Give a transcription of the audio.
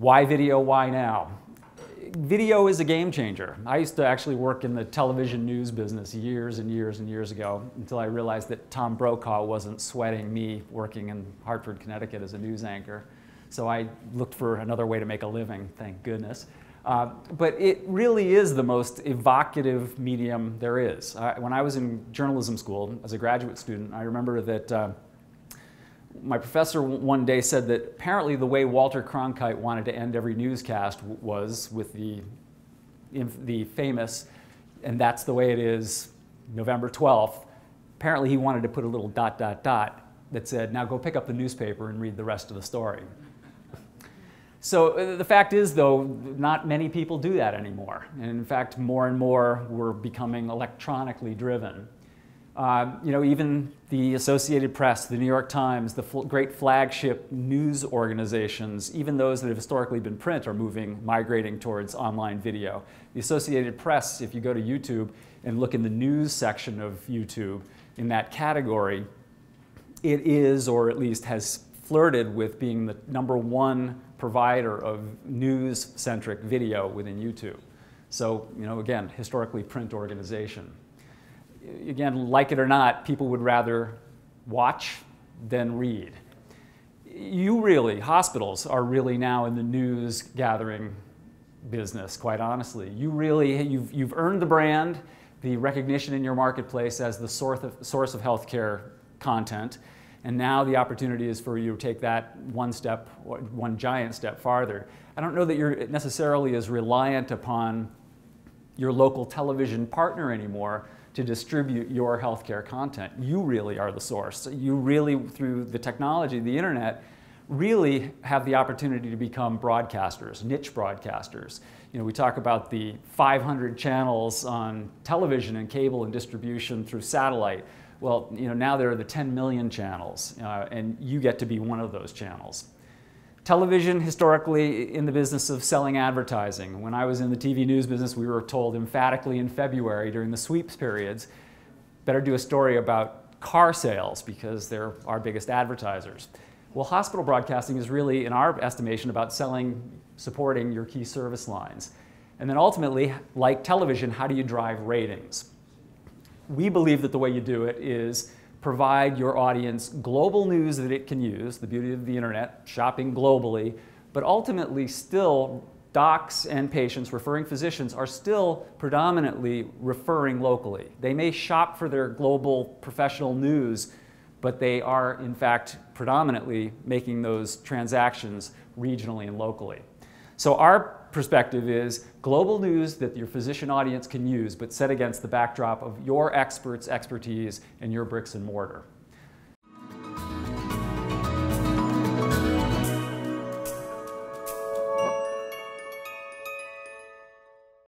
Why video, why now? Video is a game changer. I used to actually work in the television news business years and years and years ago until I realized that Tom Brokaw wasn't sweating me working in Hartford, Connecticut as a news anchor. So I looked for another way to make a living, thank goodness. But it really is the most evocative medium there is. When I was in journalism school as a graduate student, I remember that my professor one day said that apparently the way Walter Cronkite wanted to end every newscast was with the famous, and that's the way it is, November 12th. Apparently he wanted to put a little ... that said, now go pick up the newspaper and read the rest of the story. So the fact is, though, not many people do that anymore. And in fact, more and more we're becoming electronically driven. Even the Associated Press, the New York Times, the great flagship news organizations, even those that have historically been print are migrating towards online video. The Associated Press, if you go to YouTube and look in the news section of YouTube, in that category, it is, or at least has flirted with being the #1 provider of news-centric video within YouTube. So, again, historically print organization. Again, like it or not, people would rather watch than read. Hospitals are really now in the news gathering business, quite honestly. You've earned the brand, the recognition in your marketplace as the source of healthcare content, and now the opportunity is for you to take that one giant step farther. I don't know that you're necessarily as reliant upon your local television partner anymore to distribute your healthcare content. You really are the source. You really, through the technology, the internet, really have the opportunity to become broadcasters, niche broadcasters. We talk about the 500 channels on television and cable and distribution through satellite. Well, now there are the 10 million channels, and you get to be one of those channels. Television, historically in the business of selling advertising. When I was in the TV news business, we were told emphatically in February during the sweeps periods, better do a story about car sales because they're our biggest advertisers. Well, hospital broadcasting is really, in our estimation, about supporting your key service lines. And then ultimately, like television, how do you drive ratings? We believe that the way you do it is provide your audience global news that it can use, the beauty of the internet, shopping globally, but ultimately still docs and patients, referring physicians, are still predominantly referring locally. They may shop for their global professional news, but they are in fact predominantly making those transactions regionally and locally. So our perspective is global news that your physician audience can use, but set against the backdrop of your experts' expertise and your bricks and mortar.